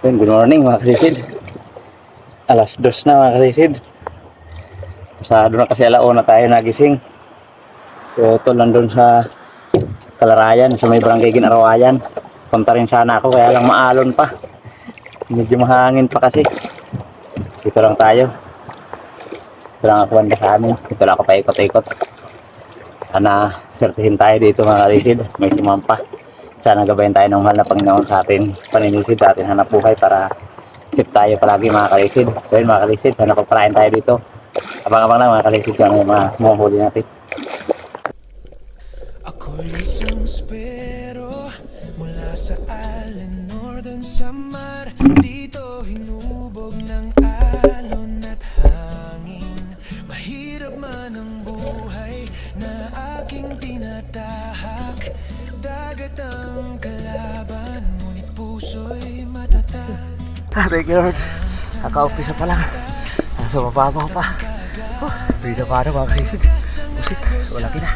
Good morning mga kalisid. Alas 2 na mga kalisid. Masyado na kasi alauna tayo nagising. So ito lang doon sa Kalarayan, sa may barangay Ginarawayan. Punta rin sana ako kaya lang maalon pa. Medyo mahangin pa kasi. Dito lang tayo. Dito lang ako banda sa amin. Dito lang ako paikot-ikot. Sana sertihin tayo dito mga kalisid. May sumampa. Sana gabayan tayo ng mahal na Panginoon sa atin paninisid, sa atin hanap buhay para safe tayo palagi mga kalisid. So yun mga kalisid, sana pagpalain tayo dito. Abang-abang lang mga kalisid kung ano yung mga mahuli natin. Ako'y isang spero mula sa Allen, Northern Samar. Dito hinubog ng alon at hangin. Mahirap man ang buhay na aking tinatahak. Dagat ang kalaban, ngunit puso'y matatag. Thank you Lord. Naka-umpisa pa lang. Nasa mababaw pa. Pwede pa na mga kaisid. Pusit, wala na.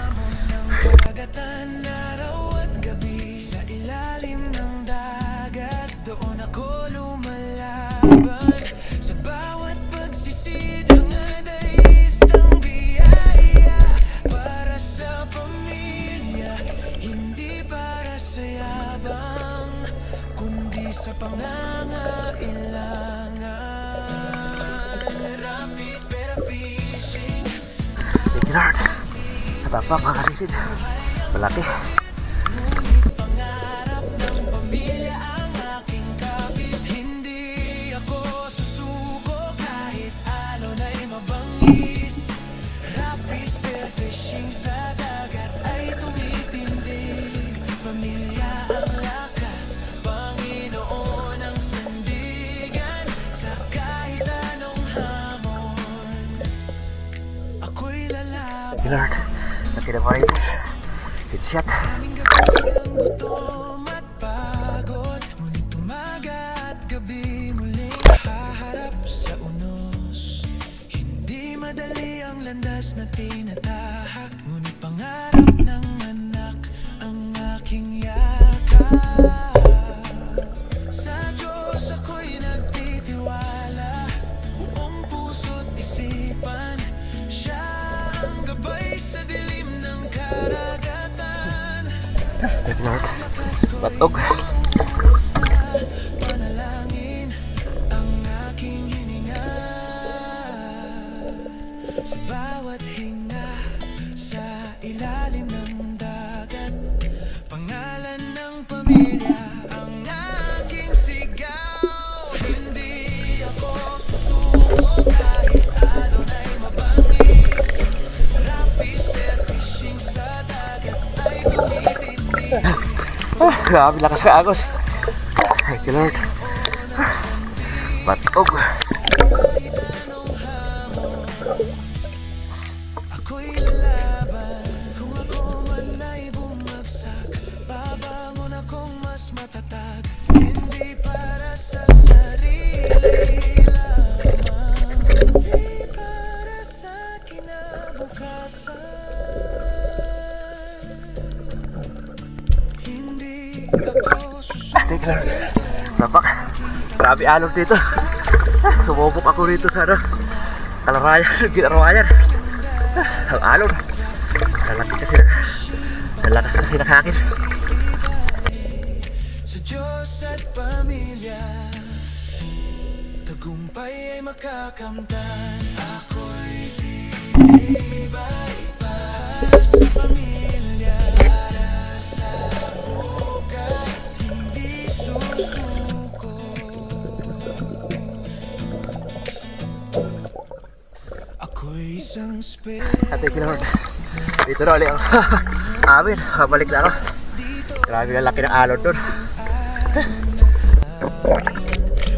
Dagatan araw at gabi sa ilalim ng dagat. Doon ako lumalaban. Sa bawat pagsisid hangad ay isang biyaya. Para sa pamilya, hindi para sa yabang, kundi sa pangangailangan. Rapis, pera fishing. Thank you Lord. Natapa mga kaisid. Malaki. Pangarap ng pamilya ang aking kapit. Hindi ako susuko kahit alon ay mabangis. Rapis, spearfishing sa dagat ay tumitindig. Pamilya ang lakas, Panginoon ang sandigan. Sa kahit anong hamon, ako'y lalaban. Thank you Lord. Natinamaritis. Good shot. Aming gabi ang gutom at pagod, ngunit umaga at gabi muling haharap sa unos. Hindi madali ang landas na tinatahak, ngunit pangarap ng anak ang aking yakap. Sa Diyos ako'y nagtitiwala, buong puso't isipan. Siya ang gabay sa dilim ng karagatan. Thank you Lord. Batog. Panalangin ang aking hininga. Sa bawat hinga sa ilalim ng dagat, pangalan ng pamilya ang aking sigaw. Hindi ako susuko kahit alon ay mabangis. Rapis, spearfishing sa dagat ay tumitindig. Grabe lakas ka agos. Thank you Lord. Batog. Ako'y lalaban, kung ako man ay bumagsak. Babangon akong mas matatag, hindi para sa sarili lamang, hindi para sa kinabukasan. Hindi ako Thank you Lord. Napak. Grabe alog dito. Sumubok ako rito sa Kalarayan, Ginarawayan. Ang alog. Lalaki kasi. Lalakas kasi ng hangin. sa Diyos at pamilya, tagumpay ay makakamtan. Ako'y titibay para sa pamilya, para sa bukas, hindi susuko. Ako'y isang Thank you Lord. Dito na ulit ako sa amin. Babalik na ako. Grabe ang laki ng alon doon.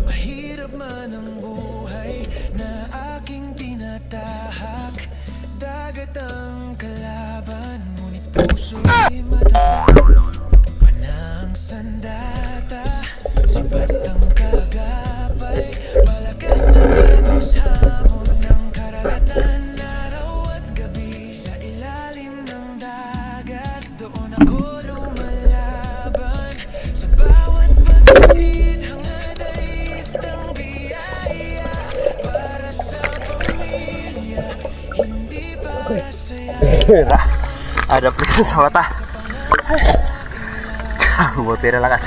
mahirap man ang buhay na aking tinatahak. Dagat ang kalaban, ngunit puso'y matatag. Panang sandata, sibat ang kagapay. Malakas ang agos hamon ng karagatan. Araw at gabi sa ilalim ng dagat, doon ako lumalaban. Sa bawat pagsisid hangad ay Pera. Ada prisa sa mata. Buti na lang at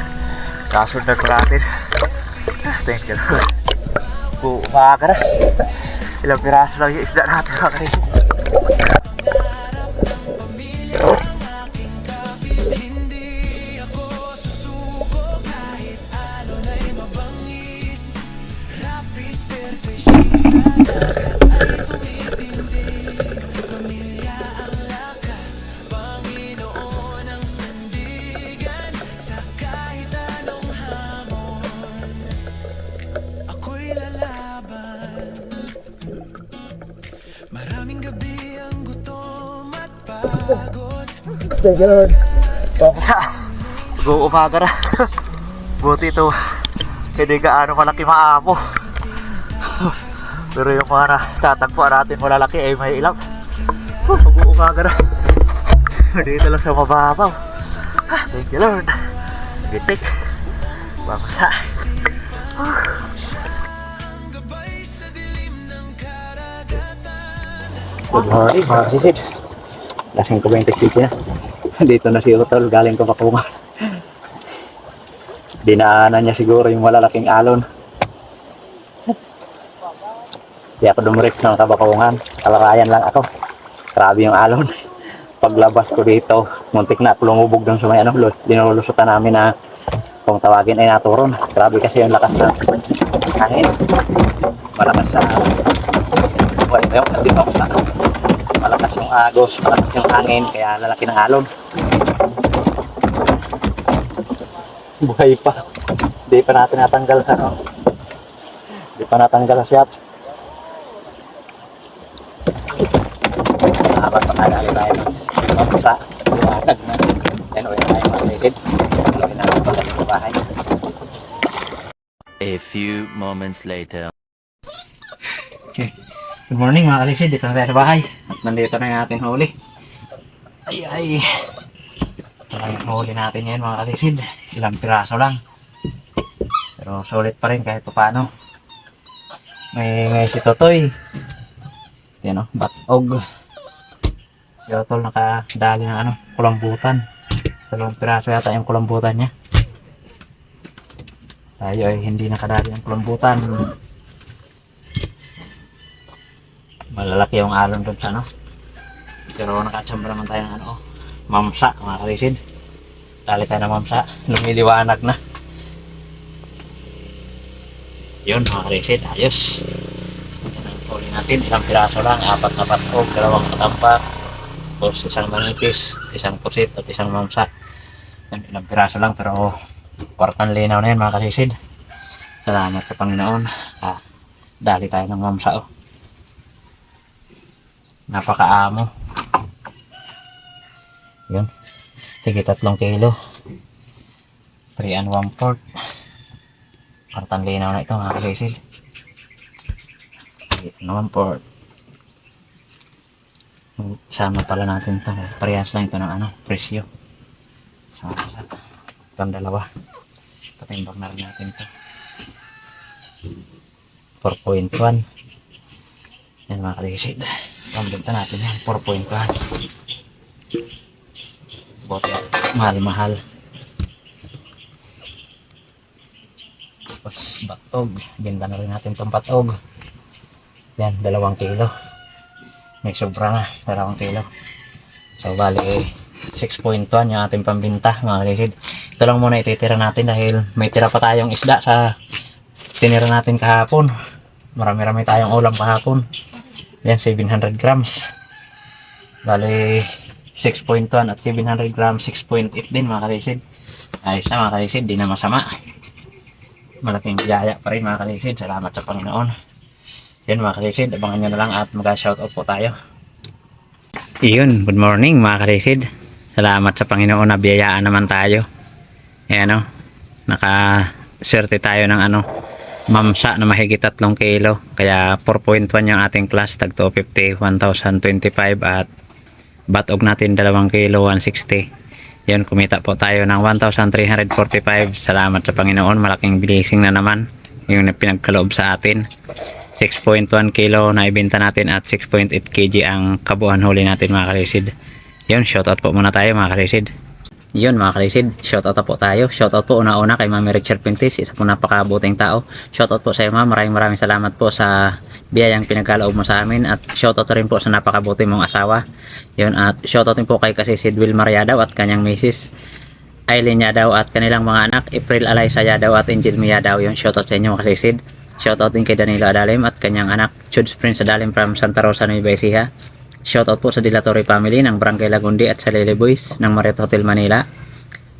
kasundan ko natin. Thank you. Umaga na. Ilang piraso lang yung isda natin mga kaibigan. Hindi ako susuko kahit alon ay mabangis. Rafis perfectisa ay tumitindig. Pamilya ang lakas, Panginoon ang sandigan. Sa kahit anong hamon, ako'y lalaban. Maraming gabi ang gutom at pagod. Thank you Lord. Papasa. Mag-uumaga na. Buti ito. Hindi gaano malaki maamo. Pero yung mga tatagpuan natin malalaki ay may ilang. Mag-uumaga na. Dito lang sa mababaw. Thank you Lord. Gitik. Papasa. Gabay sa dilim ng karagatan. Good morning mga kasisid. Lasing ko 27 na. Dito na si Utol, galing ko Bakungan. Dinaanan niya siguro yung malalaking alon. Di ako dumurik ng Kabakungan. Kalarayan lang ako. Grabe yung alon. Paglabas ko dito, muntik na ako lumubog dun sa may dinulusutan namin na kung tawagin ay naturon. Grabe kasi yung lakas ng hangin. Malakas sa malakas yung agos, malakas yung hangin, kaya lalaki ng alon. Buhay pa. Hindi pa natin natanggal sa Hindi pa natanggal sa shop. Dapat makadali tayo ng sa liwanag na. Yan o, yan tayo mga lagi na lang pala sa bahay. A few moments later. Okay. Good morning mga kalisid, dito na tayo sa bahay. At nandito na yung ating huli. Ay. Ito lang yung huli natin ngayon mga kalisid. Ilang piraso lang. Pero sulit pa rin kahit paano. May si Totoy. Yan o, batog. Yotol nakadali ng kulambutan. 2 piraso yata yung kulambutan niya. Tayo ay hindi nakadali ng kulambutan. Malalaki yung alon doon sa pero nakatsamba naman tayo ng mamsa mga kalisid. Dali tayo ng mamsa, lumiliwanag na yun mga kalisid. Ayos, yan ang huli natin. Ilang piraso lang, 4 na patog, 2 katampak, tapos 1 manipis, 1 pusit at 1 mamsa. Yan, ilang piraso lang pero kwartang linaw na yan mga kalisid. Salamat sa Panginoon. Dali tayo ng mamsa napakaamo. Yun, higit 3 kilo, 3 and 1/4. Partang linaw na ito mga kalisid. 3 and 1/4. Sama pala natin ito, parehas lang ito ng presyo. Sama itong dalawa, patimbang na rin natin ito. 4.1. yan mga kalisid. Pambenta natin yan, 4.1. Bote mahal-mahal. Tapos batog, ganda na rin natin itong batog. Yan, 2 kilo. May sobra na, 2 kilo. So bali 6.1 yung ating pambenta mga kalisid. Ito lang muna ititira natin dahil may tira pa tayong isda sa tinira natin kahapon. Marami-rami tayong ulam kahapon. Yan, 700 grams. Bali 6.1 at 700 grams, 6.8 din mga kalisid. Ayos na mga kalisid, di na masama. Malaking biyaya pa rin mga kalisid. Salamat sa Panginoon. Yan mga kalisid, abangan nyo na lang at mag-shoutout po tayo. Iyon, good morning mga kalisid. Salamat sa Panginoon na biyayaan naman tayo. Ayan naka-swerte tayo ng mamsa na mahigit 3 kilo. Kaya 4.1 yung ating class, tag 250, 1,025 at batog natin 2 kilo, 160. Yun, kumita po tayo ng 1,345. Salamat sa Panginoon, malaking blessing na naman yung pinagkaloob sa atin. 6.1 kilo na ibenta natin at 6.8 kg ang kabuuan huli natin mga kalisid. Yun, shoutout po muna tayo mga kalisid. Yun mga kalisid, shoutout po tayo. Shoutout po una-una kay Mami Richard Pintis, isa po napakabuting tao. Shoutout po sa iyo ma'am, maraming salamat po sa biyayang pinagkaloob mo sa amin, at shoutout rin po sa napakabuti mong asawa. Yun, at shoutout din po kay Kasisid Wilmar Yadaw at kanyang misis Aileen Yadaw at kanilang mga anak April Alaysa Yadaw at Angel Yadaw. Yun, shoutout sa inyo mga kalisid. Shoutout din kay Danilo Adalim at kanyang anak Chuds Prince Adalim from Santa Rosa, Nueva Ecija. Shoutout po sa Dilatory family ng Barangay Lagundi at sa Lily Boys ng Marriott Hotel Manila.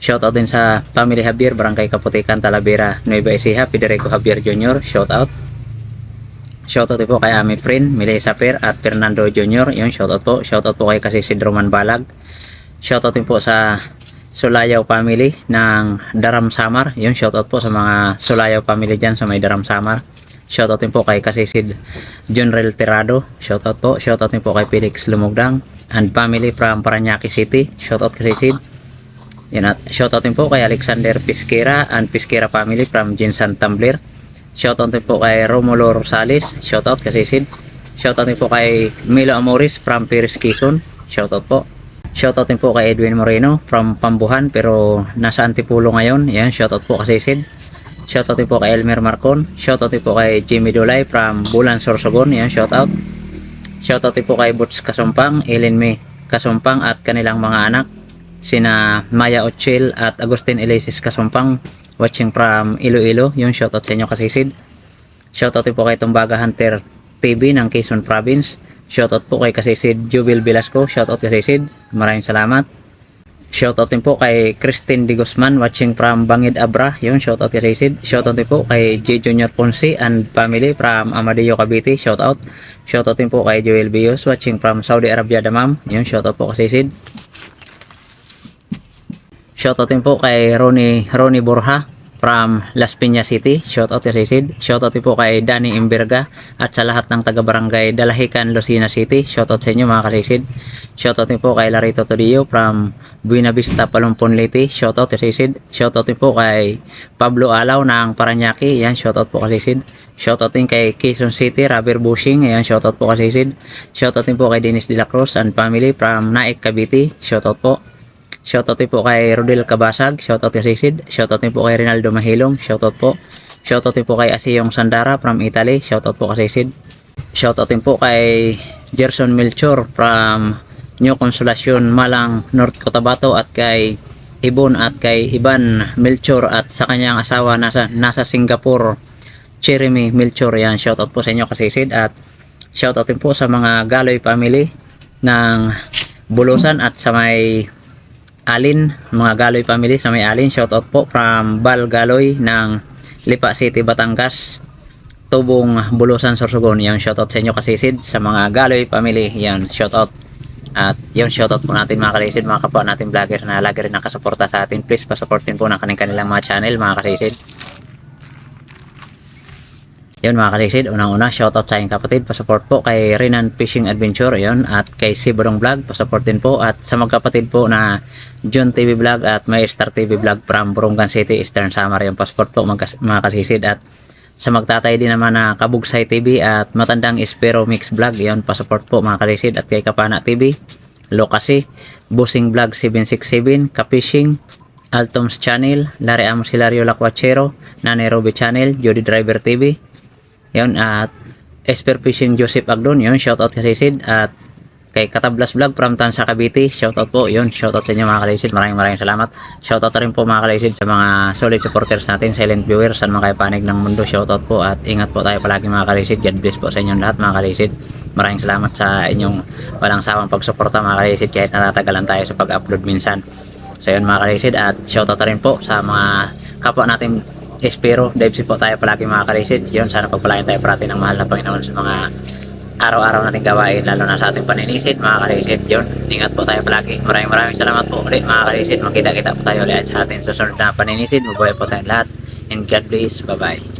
Shoutout din sa Family Javier, Barangay Kaputikan, Talavera, Nueva Ecija, Federico Javier Jr. Shoutout. Shoutout din po kay Ami Prin, Melissa Per at Fernando Jr. Yun, shoutout po. Shoutout po kay Kasisid Roman Balag. Shoutout din po sa Sulayaw family ng Daram Samar. Yun, shoutout po sa mga Sulayaw family dyan sa may Daram Samar. Shoutout din po kay Kasisid Junrel Tirado. Shoutout po. Shoutout din po kay Felix Lumugdang and family from Paranaque City. Shoutout Kasisid. Yun, at shoutout din po kay Alexander Pisquera and Pisquera family from Jinsan Tumbler. Shoutout din po kay Romulo Rosales. Shoutout Kasisid. Shoutout din po kay Milo Amoris from Perez Quezon. Shoutout po. Shoutout din po kay Edwin Moreno from Pambuhan pero nasa Antipulo ngayon. Yan, shoutout po kasi Sid. Shoutout din po kay Elmer Marcon. Shoutout din po kay Jimmy Dulay from Bulan, Sorsogon. Yan, shoutout. Shoutout din po kay Butch Kasumpang, Ellen May Kasumpang at kanilang mga anak sina Maya Ochil at Agustin Elisis Kasumpang watching from Iloilo. Yung shoutout sa inyo kasi Sid. Shoutout din po kay Tumbaga Hunter TV ng Quezon Province. Shoutout po kay Kasisid Jubil Velasco. Shoutout kay Kasisid. Maraming salamat. Shoutout din po kay Christine Di Guzman watching from Bangid Abra. Yun, shoutout kay Kasisid. Shoutout din po kay J. Junior Ponce and family from Amadeo Cavite. Shoutout. Shoutout din po kay Joel Bios watching from Saudi Arabia Damam. Yun, shoutout po kay Kasisid. Shoutout din po kay Ronnie Borja from Las Piñas City. Shoutout kay Sid. Shoutout din po kay Danny Imberga at sa lahat ng taga-barangay Dalahican, Lucena City. Shoutout sa inyo mga kasisid. Shoutout din po kay Larito Todillo from Buena Vista, Palumpon Leyte. Shoutout kay Sid. Shoutout din po kay Pablo Alaw ng Paranaque. Yan, shoutout po kay Sid. Shoutout din kay Quezon City, Robert Bushing. Yan, shoutout po kay Sid. Shoutout din po kay Dennis De La Cruz and family from Naik, Cavite. Shoutout po. Shoutout din po kay Rodel Kabasag. Shoutout kay Sid. Shoutout din po kay Rinaldo Mahilong. Shoutout po. Shoutout din po kay Asiyong Sandara from Italy. Shoutout po kay Sid. Shoutout din po kay Gerson Melchor from New Consolacion, Malang, North Cotabato at kay Ibon at kay Iban Melchor at sa kanyang asawa nasa Singapore, Jeremy Melchor. Yan, shoutout po sa inyo kay Sid. At shoutout din po sa mga Galoy family ng Bulusan at sa may Alin, mga Galoy family sa may Alin. Shoutout po from Bal Galoy ng Lipa City, Batangas, Tubong, Bulusan, Sorsogon. Yan, shoutout sa inyo kasi Sid, sa mga Galoy family. Yan, shoutout. At yun, shoutout po natin mga kalisid, mga kapwa natin vlogger na lagi rin nakasuporta sa atin. Please pasuportin po ng kanilang mga channel mga kalisid. Yun mga kalisid, unang-una shoutout sa aking kapatid, pasupport po kay Renan Fishing Adventure, yun, at kay Sibodong Vlog, pasuportin po, at sa magkapatid po na John TV Vlog at May Star TV Vlog from Burungan City, Eastern Samar, yung pasupport po mga kalisid. At sa magtatay din naman na Kabugsay TV at Matandang Espero Mix Vlog, yun, pasupport po mga kalisid. At kay Kapana TV, Lokasi, Busing Vlog 767, Kapishing, Altoms Channel, Larry Amos Hilario Lacuachero, Nane Ruby Channel, Jody Driver TV, yun, at Esper Fishing Joseph Agdon, yun, shoutout kay Sid. At kay Katablas Vlog from Tansa Cavite, shoutout po, yun, shoutout sa inyo mga kalisid, maraming salamat. Shoutout rin po mga kalisid sa mga solid supporters natin, silent viewers, saan mga panig ng mundo, shoutout po. At ingat po tayo palagi mga kalisid, God bless po sa inyong lahat mga kalisid. Maraming salamat sa inyong walang sawang pagsuporta mga kalisid, kahit natatagalan tayo sa pag-upload minsan. So yun mga kalisid, at shoutout rin po sa mga kapwa natin Espero, dive po tayo palagi mga kalisid. Yun, sana pagpalain tayo parati ng mahal na Panginoon sa mga araw-araw nating gawain, lalo na sa ating paninisid mga kalisid. Yun, ingat po tayo palagi. Maraming salamat po ulit mga kalisid. Magkita-kita po tayo ulit sa ating susunod na paninisid. Mabuhay po tayong lahat, and God bless. Bye bye.